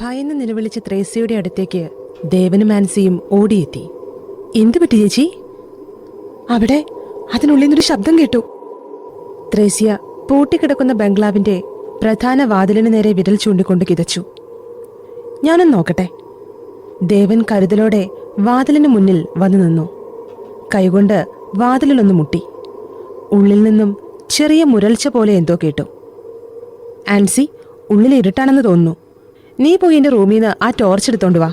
ഭയന്ന് നിലവിളിച്ച ത്രേസ്യയുടെ അടുത്തേക്ക് ദേവനും ആൻസിയും ഓടിയെത്തി. എന്തു പറ്റി ചേച്ചി? അവിടെ അതിനുള്ളിൽ നിന്നൊരു ശബ്ദം കേട്ടു. ത്രേസ്യ പൂട്ടിക്കിടക്കുന്ന ബംഗ്ലാവിന്റെ പ്രധാന വാതിലിന് നേരെ വിരൽ ചൂണ്ടിക്കൊണ്ട് കിതച്ചു. ഞാനൊന്ന് നോക്കട്ടെ. ദേവൻ കരുതലോടെ വാതിലിന് മുന്നിൽ വന്നു നിന്നു. കൈകൊണ്ട് വാതിലിലൊന്ന് മുട്ടി. ഉള്ളിൽ നിന്നും ചെറിയ മുരൾച്ച പോലെ എന്തോ കേട്ടു. ആൻസി, ഉള്ളിൽ ഇരുട്ടാണെന്ന് തോന്നുന്നു. നീ പോയി എന്റെ റൂമിൽ നിന്ന് ആ ടോർച്ച് എടുത്തോണ്ട് വാ.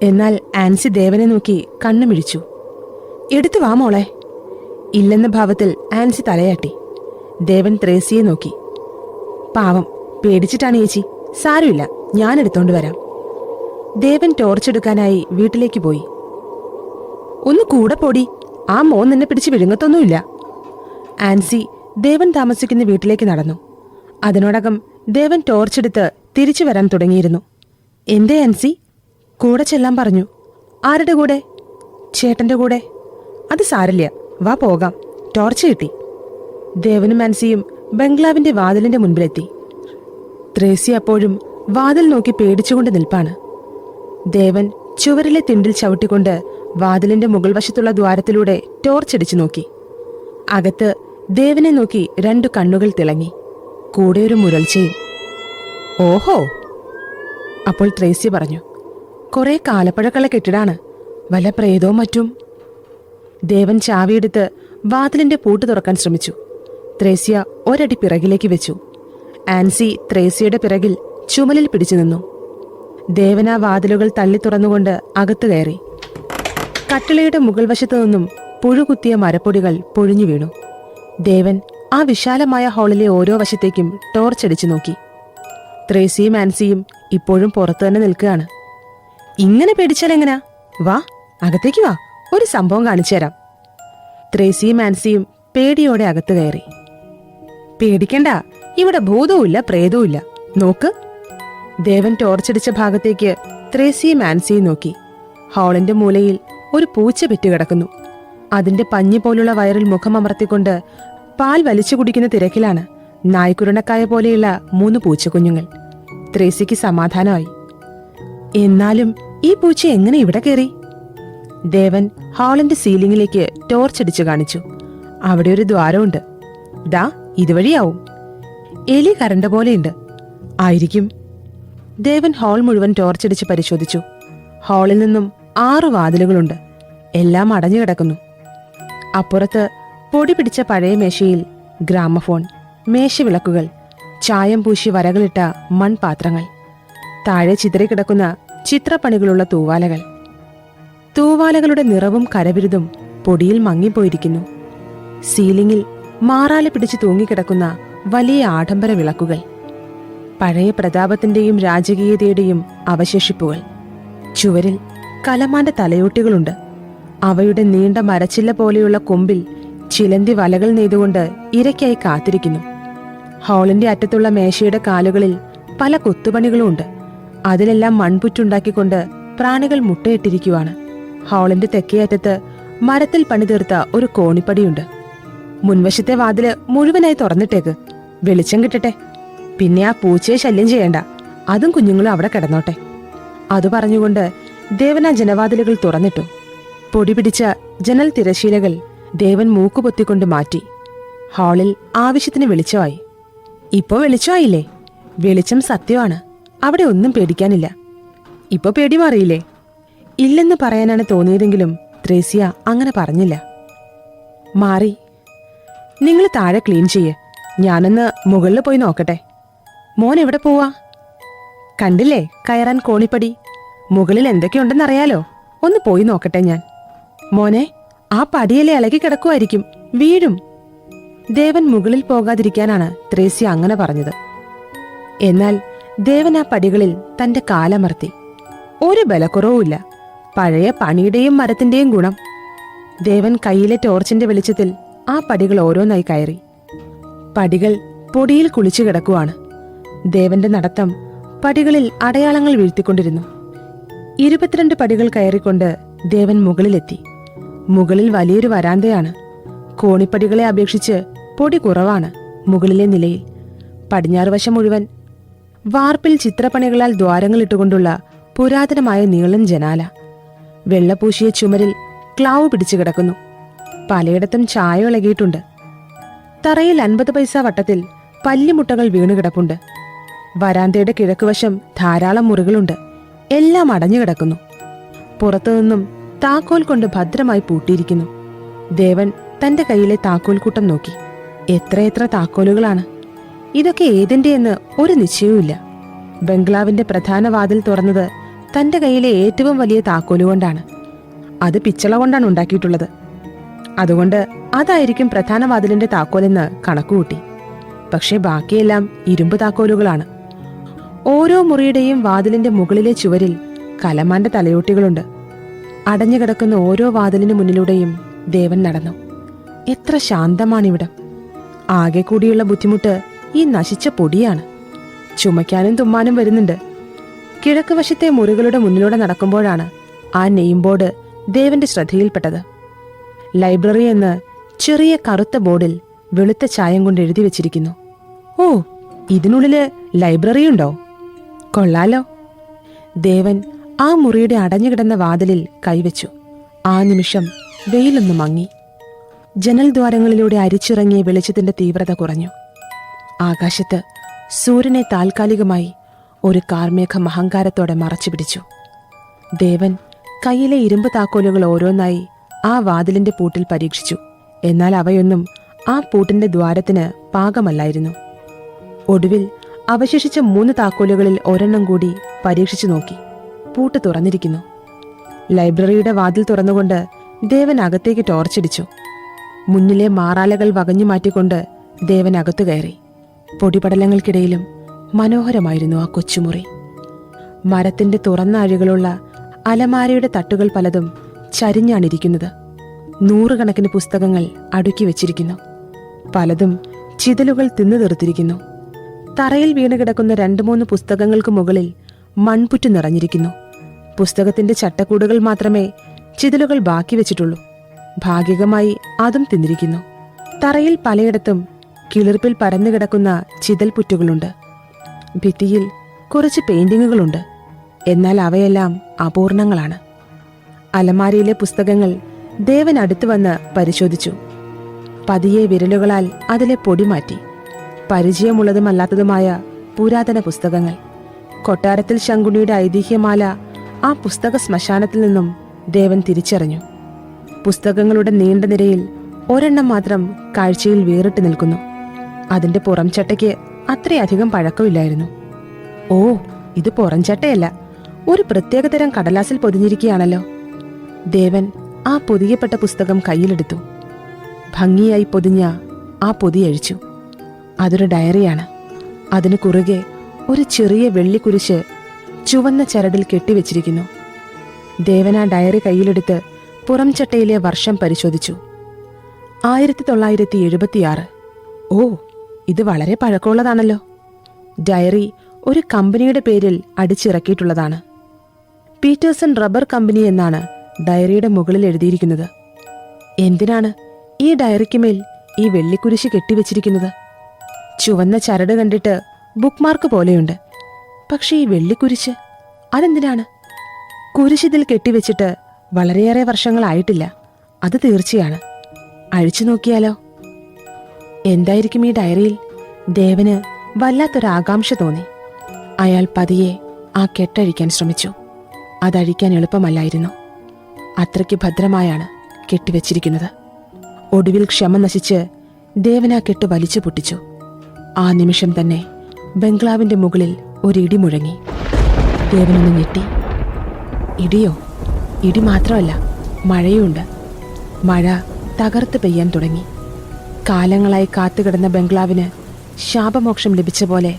എന്നാൽ ആൻസി ദേവനെ നോക്കി കണ്ണുമിഴിച്ചു. എടുത്തു വാ മോളെ. ഇല്ലെന്ന ഭാവത്തിൽ ആൻസി തലയാട്ടി. ദേവൻ ത്രേസ്യയെ നോക്കി. പാവം, പേടിച്ചിട്ടാണ് ചേച്ചി. സാരമില്ല, ഞാൻ എടുത്തോണ്ട് വരാം. ദേവൻ ടോർച്ചെടുക്കാനായി വീട്ടിലേക്ക് പോയി. ഒന്ന് കൂടെ പോടി, ആ മോൻ നിന്നെ പിടിച്ച് വിഴുങ്ങത്തൊന്നുമില്ല. ആൻസി ദേവൻ താമസിക്കുന്ന വീട്ടിലേക്ക് നടന്നു. അതിനോടകം ദേവൻ ടോർച്ചെടുത്ത് തിരിച്ചു വരാൻ തുടങ്ങിയിരുന്നു. എന്തേ ആൻസി? കൂടെ ചെല്ലാൻ പറഞ്ഞു. ആരുടെ കൂടെ? ചേട്ടന്റെ കൂടെ. അത് സാരില്ല, വാ പോകാം. ടോർച്ച് കിട്ടി. ദേവനും ആൻസിയും ബംഗ്ലാവിന്റെ വാതിലിന്റെ മുൻപിലെത്തി. ത്രേസ്യ അപ്പോഴും വാതിൽ നോക്കി പേടിച്ചുകൊണ്ട് നിൽപ്പാണ്. ദേവൻ ചുവരിലെ തിണ്ടിൽ ചവിട്ടിക്കൊണ്ട് വാതിലിന്റെ മുകൾ വശത്തുള്ള ദ്വാരത്തിലൂടെ ടോർച്ചടിച്ചു നോക്കി. അകത്ത് ദേവനെ നോക്കി 2 കണ്ണുകൾ തിളങ്ങി. കൂടെ ഒരു മുരൾച്ചയും. ഓഹോ! അപ്പോൾ ത്രേസ്യ പറഞ്ഞു, കുറെ കാലപ്പഴക്കുള്ള കെട്ടിടാണ്. വല്ല പ്രേതവും മറ്റും. ദേവൻ ചാവിയെടുത്ത് വാതിലിന്റെ പൂട്ട് തുറക്കാൻ ശ്രമിച്ചു. ത്രേസ്യ ഒരടി പിറകിലേക്ക് വെച്ചു. ആൻസി ത്രേസ്യയുടെ പിറകിൽ ചുമലിൽ പിടിച്ചു നിന്നു. ദേവൻ ആ വാതിലുകൾ തള്ളി തുറന്നുകൊണ്ട് അകത്തു കയറി. കട്ടിളയുടെ മുകൾ വശത്തു നിന്നും പുഴുകുത്തിയ മരപ്പൊടികൾ പൊഴിഞ്ഞു വീണു. ദേവൻ ആ വിശാലമായ ഹാളിലെ ഓരോ വശത്തേക്കും ടോർച്ചടിച്ചു നോക്കി. ത്രേസ്യയും ആൻസിയും ഇപ്പോഴും പുറത്തു തന്നെ നിൽക്കുകയാണ്. ഇങ്ങനെ പേടിച്ചാൽ എങ്ങനാ? വാ, അകത്തേക്ക് വാ, ഒരു സംഭവം കാണിച്ചു തരാം. ത്രേസ്യയും ആൻസിയും പേടിയോടെ അകത്ത് കയറി. പേടിക്കണ്ട, ഇവിടെ ഭൂതവുമില്ല പ്രേതവുമില്ല. നോക്ക്. ദേവൻ ടോർച്ചടിച്ച ഭാഗത്തേക്ക് ത്രേസ്യയും ആൻസിയും നോക്കി. ഹാളിന്റെ മൂലയിൽ ഒരു പൂച്ച പെറ്റുകിടക്കുന്നു. അതിന്റെ പഞ്ഞി പോലുള്ള വയറിൽ മുഖമമർത്തിക്കൊണ്ട് പാൽ വലിച്ചു കുടിക്കുന്ന തിരക്കിലാണ് നായ്ക്കുരുണക്കായ പോലെയുള്ള 3 പൂച്ചക്കുഞ്ഞുങ്ങൾ. ത്രേസ്യയ്ക്ക് സമാധാനമായി. എന്നാലും ഈ പൂച്ച എങ്ങനെ ഇവിടെ കയറി? ദേവൻ ഹാളിന്റെ സീലിംഗിലേക്ക് ടോർച്ചടിച്ചു കാണിച്ചു. അവിടെ ഒരു ദ്വാരമുണ്ട്. ദാ ഇതുവഴിയാവും. എലി കരണ്ട പോലെയുണ്ട്. ആയിരിക്കും. ദേവൻ ഹാൾ മുഴുവൻ ടോർച്ചടിച്ച് പരിശോധിച്ചു. ഹാളിൽ നിന്നും 6 വാതിലുകളുണ്ട്. എല്ലാം അടഞ്ഞു കിടക്കുന്നു. അപ്പുറത്ത് പൊടി പിടിച്ച പഴയ മേശയിൽ ഗ്രാമഫോൺ, മേശവിളക്കുകൾ, ചായം പൂശി വരകളിട്ട മൺപാത്രങ്ങൾ, താഴെ ചിതറിക്കിടക്കുന്ന ചിത്രപ്പണികളുള്ള തൂവാലകൾ. തൂവാലകളുടെ നിറവും കരവിരുതും പൊടിയിൽ മങ്ങിപ്പോയിരിക്കുന്നു. സീലിംഗിൽ മാറാല പിടിച്ച് തൂങ്ങിക്കിടക്കുന്ന വലിയ ആഡംബര വിളക്കുകൾ, പഴയ പ്രതാപത്തിന്റെയും രാജകീയതയുടെയും അവശേഷിപ്പുകൾ. ചുവരിൽ കലമാന്റെ തലയോട്ടികളുണ്ട്. അവയുടെ നീണ്ട മരച്ചില്ല പോലെയുള്ള കൊമ്പിൽ ചിലന്തി വലകൾ നെയ്തുകൊണ്ട് ഇരയ്ക്കായി കാത്തിരിക്കുന്നു. ഹാളിന്റെ അറ്റത്തുള്ള മേശയുടെ കാലുകളിൽ പല കൊത്തുപണികളുമുണ്ട്. അതിലെല്ലാം മൺപുറ്റുണ്ടാക്കിക്കൊണ്ട് പ്രാണികൾ മുട്ടയിട്ടിരിക്കുവാണ്. ഹാളിന്റെ തെക്കേ അറ്റത്ത് മരത്തിൽ പണിതീർത്ത ഒരു കോണിപ്പടിയുണ്ട്. മുൻവശത്തെ വാതില് മുഴുവനായി തുറന്നിട്ടേക്ക്, വെളിച്ചം കിട്ടട്ടെ. പിന്നെ ആ പൂച്ചയെ ശല്യം ചെയ്യണ്ട, അതും കുഞ്ഞുങ്ങളും അവിടെ കിടന്നോട്ടെ. അത് പറഞ്ഞുകൊണ്ട് ദേവൻ ആ ജനവാതിലുകൾ തുറന്നിട്ടു. പൊടി പിടിച്ച ജനൽ തിരശീലകൾ ദേവൻ മൂക്കുപൊത്തിക്കൊണ്ട് മാറ്റി. ഹാളിൽ ആവശ്യത്തിന് വെളിച്ചമായി. ഇപ്പോ വെളിച്ചമായില്ലേ? വെളിച്ചം സത്യമാണ്. അവിടെ ഒന്നും പേടിക്കാനില്ല. ഇപ്പൊ പേടി മാറിയില്ലേ? ഇല്ലെന്ന് പറയാനാണ് തോന്നിയതെങ്കിലും ത്രേസ്യ അങ്ങനെ പറഞ്ഞില്ല. മാറി. നിങ്ങൾ താഴെ ക്ലീൻ ചെയ്യ്, ഞാനൊന്ന് മുകളിൽ പോയി നോക്കട്ടെ. മോൻ എവിടെ പോവാ? കണ്ടില്ലേ കയറാൻ കോണിപ്പടി? മുകളിൽ എന്തൊക്കെയുണ്ടെന്നറിയാലോ. ഒന്ന് പോയി നോക്കട്ടെ ഞാൻ. മോനെ, ആ പടിയല്ലേ ഇളകി കിടക്കുമായിരിക്കും, വീഴും. ദേവൻ മുകളിൽ പോകാതിരിക്കാനാണ് ത്രേസ്യ അങ്ങനെ പറഞ്ഞത്. എന്നാൽ ദേവൻ ആ പടികളിൽ തന്റെ കാലമർത്തി. ഒരു ബലക്കുറവുമില്ല. പഴയ പണിയുടെയും മരത്തിന്റെയും ഗുണം. ദേവൻ കയ്യിലെ ടോർച്ചിന്റെ വെളിച്ചത്തിൽ ആ പടികൾ ഓരോന്നായി കയറി. പടികൾ പൊടിയിൽ കുളിച്ചു കിടക്കുവാണ്. ദേവന്റെ നടത്തം പടികളിൽ അടയാളങ്ങൾ വീഴ്ത്തിക്കൊണ്ടിരുന്നു. 22 പടികൾ കയറിക്കൊണ്ട് ദേവൻ മുകളിലെത്തി. മുകളിൽ വലിയൊരു വരാന്തയാണ്. കോണിപ്പടികളെ അപേക്ഷിച്ച് പൊടി കുറവാണ് മുകളിലെ നിലയിൽ. പടിഞ്ഞാറ് വശം മുഴുവൻ വാർപ്പിൽ ചിത്രപ്പണികളാൽ ദ്വാരങ്ങളിട്ടുകൊണ്ടുള്ള പുരാതനമായ നീളൻ ജനാല. വെള്ളപൂശിയ ചുമരിൽ ക്ലാവ് പിടിച്ചു കിടക്കുന്നു. പലയിടത്തും ചായ ഇളകിയിട്ടുണ്ട്. തറയിൽ 50 പൈസ വട്ടത്തിൽ പല്ലിമുട്ടകൾ വീണു കിടപ്പുണ്ട്. വരാന്തയുടെ കിഴക്കുവശം ധാരാളം മുറികളുണ്ട്. എല്ലാം അടഞ്ഞു കിടക്കുന്നു. പുറത്തുനിന്നും താക്കോൽ കൊണ്ട് ഭദ്രമായി പൂട്ടിയിരിക്കുന്നു. ദേവൻ തന്റെ കയ്യിലെ താക്കോൽക്കൂട്ടം നോക്കി. എത്രയെത്ര താക്കോലുകളാണ്! ഇതൊക്കെ ഏതിന്റെയെന്ന് ഒരു നിശ്ചയവുമില്ല. ബംഗ്ലാവിന്റെ പ്രധാന വാതിൽ തുറന്നത് തന്റെ കയ്യിലെ ഏറ്റവും വലിയ താക്കോലുകൊണ്ടാണ്. അത് പിച്ചള കൊണ്ടാണ് ഉണ്ടാക്കിയിട്ടുള്ളത്. അതുകൊണ്ട് അതായിരിക്കും പ്രധാന വാതിലിന്റെ താക്കോലെന്ന് കണക്കുകൂട്ടി. പക്ഷേ ബാക്കിയെല്ലാം ഇരുമ്പ് താക്കോലുകളാണ്. ഓരോ മുറിയുടെയും വാതിലിന്റെ മുകളിലെ ചുവരിൽ കലമാന്റെ തലയോട്ടികളുണ്ട്. അടഞ്ഞുകിടക്കുന്ന ഓരോ വാതിലിനു മുന്നിലൂടെയും ദേവൻ നടന്നു. എത്ര ശാന്തമാണിവിടം! ആകെ കൂടിയുള്ള ബുദ്ധിമുട്ട് ഈ നശിച്ച പൊടിയാണ്. ചുമയ്ക്കാനും തുമ്മാനും വരുന്നുണ്ട്. കിഴക്ക് വശത്തെ മുറികളുടെ മുന്നിലൂടെ നടക്കുമ്പോഴാണ് ആ നെയിം ബോർഡ് ദേവന്റെ ശ്രദ്ധയിൽപ്പെട്ടത്. ലൈബ്രറി എന്ന് ചെറിയ കറുത്ത ബോർഡിൽ വെളുത്ത ചായം കൊണ്ട് എഴുതി വെച്ചിരിക്കുന്നു. ഓ, ഇതിനുള്ളില് ലൈബ്രറി ഉണ്ടോ? കൊള്ളാലോ. ദേവൻ ആ മുറിയുടെ അടഞ്ഞുകിടന്ന വാതിലിൽ കൈവച്ചു. ആ നിമിഷം വെയിലൊന്നു മങ്ങി. ജനൽ ദ്വാരങ്ങളിലൂടെ അരിച്ചിറങ്ങിയ വെളിച്ചത്തിന്റെ തീവ്രത കുറഞ്ഞു. ആകാശത്ത് സൂര്യനെ താൽക്കാലികമായി ഒരു കാർമേഘം അഹങ്കാരത്തോടെ മറച്ചു പിടിച്ചു. ദേവൻ കയ്യിലെ ഇരുമ്പ് താക്കോലുകൾ ഓരോന്നായി ആ വാതിലിന്റെ പൂട്ടിൽ പരീക്ഷിച്ചു. എന്നാൽ അവയൊന്നും ആ പൂട്ടിന്റെ ദ്വാരത്തിന് പാകമല്ലായിരുന്നു. ഒടുവിൽ അവശേഷിച്ച 3 താക്കോലുകളിൽ ഒരെണ്ണം കൂടി പരീക്ഷിച്ചു നോക്കി. പൂട്ട് തുറന്നിരിക്കുന്നു. ലൈബ്രറിയുടെ വാതിൽ തുറന്നുകൊണ്ട് ദേവൻ അകത്തേക്ക് ടോർച്ചടിച്ചു. മുന്നിലെ മാറാലകൾ വകഞ്ഞു മാറ്റിക്കൊണ്ട് ദേവൻ അകത്തു കയറി. പൊടിപടലങ്ങൾക്കിടയിലും മനോഹരമായിരുന്നു ആ കൊച്ചുമുറി. മരത്തിന്റെ തുറന്ന അഴികളുള്ള അലമാരയുടെ തട്ടുകൾ പലതും ചരിഞ്ഞാണിരിക്കുന്നത്. 100 കണക്കിന് പുസ്തകങ്ങൾ അടുക്കി വെച്ചിരിക്കുന്നു. പലതും ചിതലുകൾ തിന്നു തീർത്തിരിക്കുന്നു. തറയിൽ വീണുകിടക്കുന്ന 2-3 പുസ്തകങ്ങൾക്ക് മുകളിൽ മൺപുറ്റ് നിറഞ്ഞിരിക്കുന്നു. പുസ്തകത്തിന്റെ ചട്ടക്കൂടുകൾ മാത്രമേ ചിതലുകൾ ബാക്കി വെച്ചിട്ടുള്ളൂ. ഭാഗികമായി അതും തിന്നിരിക്കുന്നു. തറയിൽ പലയിടത്തും കിളിർപ്പിൽ പരന്നുകിടക്കുന്ന ചിതൽപുറ്റുകളുണ്ട്. ഭിത്തിയിൽ കുറച്ച് പെയിന്റിങ്ങുകളുണ്ട്. എന്നാൽ അവയെല്ലാം അപൂർണങ്ങളാണ്. അലമാരയിലെ പുസ്തകങ്ങൾ ദേവൻ അടുത്തു വന്ന് പരിശോധിച്ചു. പതിയെ വിരലുകളാൽ അതിലെ പൊടി മാറ്റി. പരിചയമുള്ളതുമല്ലാത്തതുമായ പുരാതന പുസ്തകങ്ങൾ. കൊട്ടാരത്തിൽ ശങ്കുണിയുടെ ഐതിഹ്യമാല ആ പുസ്തക ശ്മശാനത്തിൽ നിന്നും ദേവൻ തിരിച്ചറിഞ്ഞു. പുസ്തകങ്ങളുടെ നീണ്ട നിരയിൽ ഒരെണ്ണം മാത്രം കാഴ്ചയിൽ വേറിട്ട് നിൽക്കുന്നു. അതിന്റെ പുറംചട്ടയ്ക്ക് അത്രയധികം പഴക്കമില്ലായിരുന്നു. ഓ, ഇത് പുറംചട്ടയല്ല, ഒരു പ്രത്യേകതരം കടലാസിൽ പൊതിഞ്ഞിരിക്കുകയാണല്ലോ. ദേവൻ ആ പൊതിയപ്പെട്ട പുസ്തകം കയ്യിലെടുത്തു. ഭംഗിയായി പൊതിഞ്ഞ ആ പൊതി അഴിച്ചു. അതൊരു ഡയറിയാണ്. അതിനു കുറുകെ ഒരു ചെറിയ വെള്ളിക്കുരിശ് ചുവന്ന ചരടിൽ കെട്ടിവെച്ചിരിക്കുന്നു. ദേവൻ ആ ഡയറി കയ്യിലെടുത്ത് പുറംചട്ടയിലെ വർഷം പരിശോധിച്ചു. 1976. ഓ, ഇത് വളരെ പഴക്കമുള്ളതാണല്ലോ. ഡയറി ഒരു കമ്പനിയുടെ പേരിൽ അടിച്ചിറക്കിയിട്ടുള്ളതാണ്. പീറ്റേഴ്സൺ റബ്ബർ കമ്പനി എന്നാണ് ഡയറിയുടെ മുകളിൽ എഴുതിയിരിക്കുന്നത്. എന്തിനാണ് ഈ ഡയറിക്കുമേൽ ഈ വെള്ളിക്കുരിശ് കെട്ടിവെച്ചിരിക്കുന്നത്? ചുവന്ന ചരട് കണ്ടിട്ട് ബുക്ക് മാർക്ക് പോലെയുണ്ട്. പക്ഷെ ഈ വെള്ളിക്കുരിശ് അതെന്തിനാണ്? കുരിശിതിൽ കെട്ടിവെച്ചിട്ട് വളരെയേറെ വർഷങ്ങളായിട്ടില്ല, അത് തീർച്ചയാണ്. അഴിച്ചു നോക്കിയാലോ? എന്തായിരിക്കും ഈ ഡയറിയിൽ? ദേവന് വല്ലാത്തൊരാകാംക്ഷ തോന്നി. അയാൾ പതിയെ ആ കെട്ടഴിക്കാൻ ശ്രമിച്ചു. അതഴിക്കാൻ എളുപ്പമല്ലായിരുന്നു. അത്രയ്ക്ക് ഭദ്രമായാണ് കെട്ടിവെച്ചിരിക്കുന്നത്. ഒടുവിൽ ക്ഷമ നശിച്ച് ദേവൻ ആ കെട്ട് വലിച്ചു പൊട്ടിച്ചു. ആ നിമിഷം തന്നെ ബംഗ്ലാവിന്റെ മുകളിൽ ഒരിടി മുഴങ്ങി. ദേവനൊന്ന് ഞെട്ടി. ഇടിയോ? ഇടി മാത്രമല്ല, മഴയുമുണ്ട്. മഴ തകർത്ത് പെയ്യാൻ തുടങ്ങി. കാലങ്ങളായി കാത്തുകിടന്ന ബംഗ്ലാവിന് ശാപമോക്ഷം ലഭിച്ച പോലെ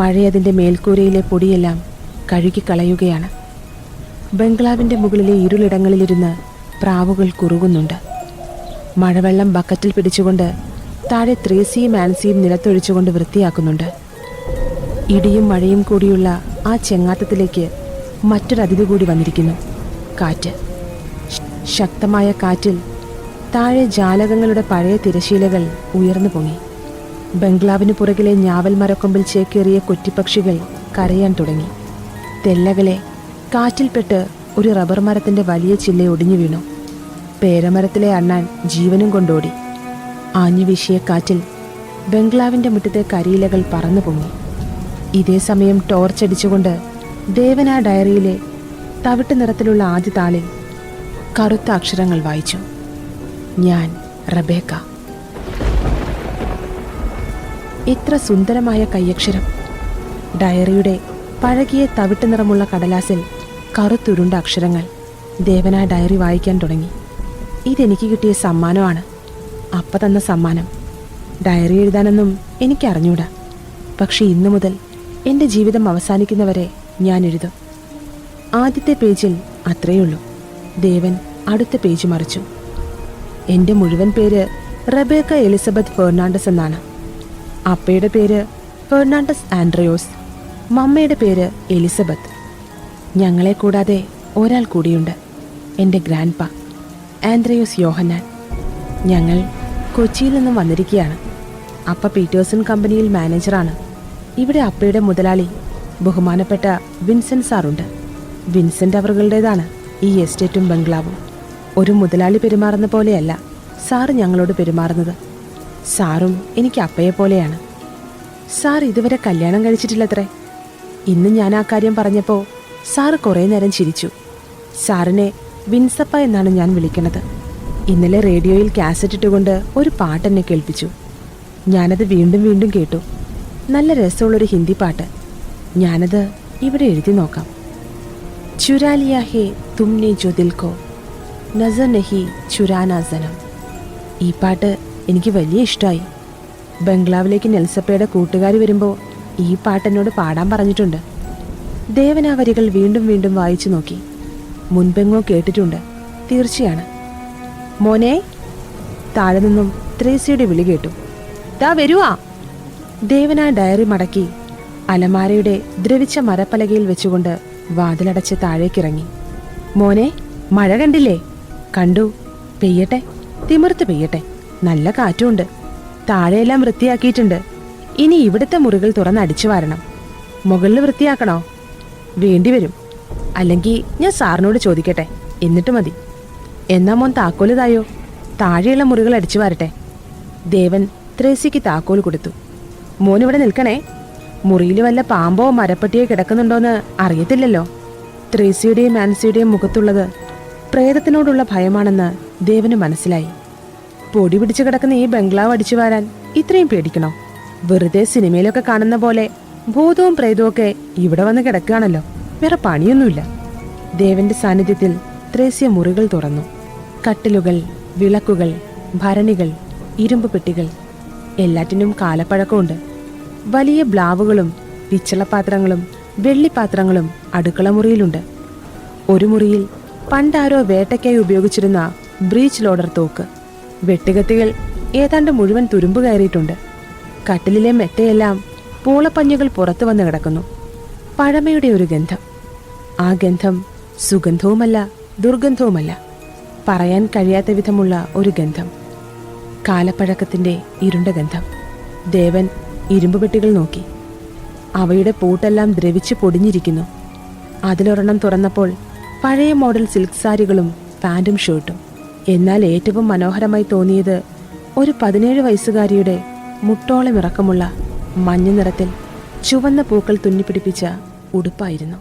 മഴയതിൻ്റെ മേൽക്കൂരയിലെ പൊടിയെല്ലാം കഴുകിക്കളയുകയാണ്. ബംഗ്ലാവിന്റെ മുകളിലെ ഇരുളിടങ്ങളിലിരുന്ന് പ്രാവുകൾ കുറുകുന്നുണ്ട്. മഴവെള്ളം ബക്കറ്റിൽ പിടിച്ചുകൊണ്ട് താഴെ ത്രേസിയും ആൻസിയും നിലത്തൊഴിച്ചുകൊണ്ട് വൃത്തിയാക്കുന്നുണ്ട്. ഇടിയും മഴയും കൂടിയുള്ള ആ ചെങ്ങാത്തത്തിലേക്ക് മറ്റൊരതിഥി കൂടി വന്നിരിക്കുന്നു. കാറ്റ്. ശക്തമായ കാറ്റിൽ താഴെ ജാലകങ്ങളുടെ പഴയ തിരശീലകൾ ഉയർന്നു പൊങ്ങി. ബംഗ്ലാവിന് പുറകിലെ ഞാവൽ മരക്കൊമ്പിൽ ചേക്കേറിയ കൊറ്റിപ്പക്ഷികൾ കരയാൻ തുടങ്ങി. തെല്ലകലെ കാറ്റിൽപ്പെട്ട് ഒരു റബ്ബർ മരത്തിന്റെ വലിയ ചില്ല ഒടിഞ്ഞു വീണു. പേരമരത്തിലെ അണ്ണാൻ ജീവനും കൊണ്ടോടി. ആഞ്ഞു വീശിയ കാറ്റിൽ ബംഗ്ലാവിന്റെ മുറ്റത്തെ കരിയിലകൾ പറന്നു പൊങ്ങി. ഇതേ സമയം ടോർച്ചടിച്ചുകൊണ്ട് ദേവൻ ആ ഡയറിയിലെ തവിട്ട് നിറത്തിലുള്ള ആദ്യ താളിൽ കറുത്ത അക്ഷരങ്ങൾ വായിച്ചു: ഞാൻ റബേക്ക. ഇത്ര സുന്ദരമായ കയ്യക്ഷരം! ഡയറിയുടെ പഴകിയ തവിട്ട് നിറമുള്ള കടലാസിൽ കറുത്തുരുണ്ട അക്ഷരങ്ങൾ. ദേവൻ ആ ഡയറി വായിക്കാൻ തുടങ്ങി. ഇതെനിക്ക് കിട്ടിയ സമ്മാനമാണ്. അപ്പ തന്ന സമ്മാനം. ഡയറി എഴുതാനൊന്നും എനിക്കറിഞ്ഞൂടാ. പക്ഷെ ഇന്നു മുതൽ എൻ്റെ ജീവിതം അവസാനിക്കുന്നവരെ ഞാൻ എഴുതും. ആദ്യത്തെ പേജിൽ അത്രയുള്ളൂ. ദേവൻ അടുത്ത പേജ് മറിച്ചു. എൻ്റെ മുഴുവൻ പേര് റബേക്ക എലിസബത്ത് ഫെർണാണ്ടസ് എന്നാണ്. അപ്പയുടെ പേര് ഫെർണാണ്ടസ് ആൻഡ്രയോസ്, മമ്മയുടെ പേര് എലിസബത്ത്. ഞങ്ങളെ കൂടാതെ ഒരാൾ കൂടിയുണ്ട്, എൻ്റെ ഗ്രാൻഡ് പാ ആൻഡ്രയോസ് യോഹന്നാൻ. ഞങ്ങൾ കൊച്ചിയിൽ നിന്നും വന്നിരിക്കുകയാണ്. അപ്പ പീറ്റേഴ്സൺ കമ്പനിയിൽ മാനേജറാണ്. ഇവിടെ അപ്പയുടെ മുതലാളി ബഹുമാനപ്പെട്ട വിൻസെന്റ് സാറുണ്ട്. വിൻസെന്റ് അവറുകളുടേതാണ് ഈ എസ്റ്റേറ്റും ബംഗ്ലാവും. ഒരു മുതലാളി പെരുമാറുന്ന പോലെയല്ല സാറ് ഞങ്ങളോട് പെരുമാറുന്നത്. സാറും എനിക്ക് അപ്പയെ പോലെയാണ്. സാർ ഇതുവരെ കല്യാണം കഴിച്ചിട്ടില്ലത്രേ. ഇന്ന് ഞാൻ ആ കാര്യം പറഞ്ഞപ്പോൾ സാറ് കുറേ നേരം ചിരിച്ചു. സാറിനെ വിൻസപ്പ എന്നാണ് ഞാൻ വിളിക്കണത്. ഇന്നലെ റേഡിയോയിൽ കാസറ്റ് ഇട്ടുകൊണ്ട് ഒരു പാട്ടെന്നെ കേൾപ്പിച്ചു. ഞാനത് വീണ്ടും വീണ്ടും കേട്ടു. നല്ല രസമുള്ളൊരു ഹിന്ദി പാട്ട്. ഞാനത് ഇവിടെ എഴുതി നോക്കാം. ചുരാലിയ ഹേ തുമ്നെ ജോ ദിൽ കോ, നസർ നഹി ചുരാനാ സനം. ഈ പാട്ട് എനിക്ക് വലിയ ഇഷ്ടമായി. ബംഗ്ലാവിലേക്ക് നെൽസപ്പയുടെ കൂട്ടുകാർ വരുമ്പോൾ ഈ പാട്ടെന്നോട് പാടാൻ പറഞ്ഞിട്ടുണ്ട്. ദേവൻ ആ വരികൾ വീണ്ടും വീണ്ടും വായിച്ചു നോക്കി. മുൻപെങ്ങോ കേട്ടിട്ടുണ്ട്, തീർച്ചയാണ്. മോനെ! താഴെ നിന്നും ത്രേസ്യയുടെ വിളി കേട്ടു. ദാ വരുവാ! ദേവൻ ആ ഡയറി മടക്കി അലമാരയുടെ ദ്രവിച്ച മരപ്പലകയിൽ വെച്ചുകൊണ്ട് വാതിലടച്ച് താഴേക്കിറങ്ങി. മോനെ, മഴ കണ്ടില്ലേ? കണ്ടു. പെയ്യട്ടെ, തിമിർത്ത് പെയ്യട്ടെ. നല്ല കാറ്റുമുണ്ട്. താഴെയെല്ലാം വൃത്തിയാക്കിയിട്ടുണ്ട്. ഇനി ഇവിടുത്തെ മുറികൾ തുറന്നടിച്ചു വാരണം. മുകളിൽ വൃത്തിയാക്കണോ? വേണ്ടിവരും. അല്ലെങ്കിൽ ഞാൻ സാറിനോട് ചോദിക്കട്ടെ, എന്നിട്ട് മതി. എന്നാ മോൻ താക്കോല് തായോ? താഴെയുള്ള മുറികൾ അടിച്ചു വാരട്ടെ. ദേവൻ ത്രേസ്യയ്ക്ക് താക്കോൽ കൊടുത്തു. മോനിവിടെ നിൽക്കണേ. മുറിയിൽ വല്ല പാമ്പോ മരപ്പട്ടിയോ കിടക്കുന്നുണ്ടോന്ന് അറിയത്തില്ലല്ലോ. ത്രേസ്യയുടെയും ആൻസിയുടെയും മുഖത്തുള്ളത് പ്രേതത്തിനോടുള്ള ഭയമാണെന്ന് ദേവന് മനസ്സിലായി. പൊടി പിടിച്ചു കിടക്കുന്ന ഈ ബംഗ്ലാവ് അടിച്ചു വാരാൻ ഇത്രയും പേടിക്കണോ? വെറുതെ സിനിമയിലൊക്കെ കാണുന്ന പോലെ ഭൂതവും പ്രേതവും ഒക്കെ ഇവിടെ വന്ന് കിടക്കുകയാണല്ലോ. വേറെ പണിയൊന്നുമില്ല. ദേവന്റെ സാന്നിധ്യത്തിൽ ത്രേസ്യ മുറികൾ തുറന്നു. കട്ടിലുകൾ, വിളക്കുകൾ, ഭരണികൾ, ഇരുമ്പ് പെട്ടികൾ, എല്ലാറ്റിനും കാലപ്പഴക്കമുണ്ട്. വലിയ ബ്ലാവുകളും പിച്ചളപാത്രങ്ങളും വെള്ളിപ്പാത്രങ്ങളും അടുക്കള മുറിയിലുണ്ട്. ഒരു മുറിയിൽ പണ്ടാരോ വേട്ടയ്ക്കായി ഉപയോഗിച്ചിരുന്ന ബ്രീച്ച് ലോഡർ തോക്ക്. വെട്ടുകത്തികൾ ഏതാണ്ട് മുഴുവൻ തുരുമ്പ് കയറിയിട്ടുണ്ട്. കട്ടിലിലെ മെത്തയെല്ലാം പൂളപ്പഞ്ഞുകൾ പുറത്തു വന്ന് കിടക്കുന്നു. പഴമയുടെ ഒരു ഗന്ധം. ആ ഗന്ധം സുഗന്ധവുമല്ല ദുർഗന്ധവുമല്ല, പറയാൻ കഴിയാത്ത വിധമുള്ള ഒരു ഗന്ധം. കാലപ്പഴക്കത്തിന്റെ ഇരുണ്ട ഗന്ധം. ദേവൻ ഇരുമ്പ് പെട്ടികൾ നോക്കി. അവയുടെ പൂട്ടെല്ലാം ദ്രവിച്ച് പൊടിഞ്ഞിരിക്കുന്നു. അതിലൊരെണ്ണം തുറന്നപ്പോൾ പഴയ മോഡൽ സിൽക്ക് സാരികളും പാൻറ്റും ഷർട്ടും. എന്നാൽ ഏറ്റവും മനോഹരമായി തോന്നിയത് ഒരു 17 വയസ്സുകാരിയുടെ മുട്ടോളം ഇറക്കമുള്ള മഞ്ഞ നിറത്തിൽ ചുവന്ന പൂക്കൾ തുന്നിപ്പിടിപ്പിച്ച ഉടുപ്പായിരുന്നു.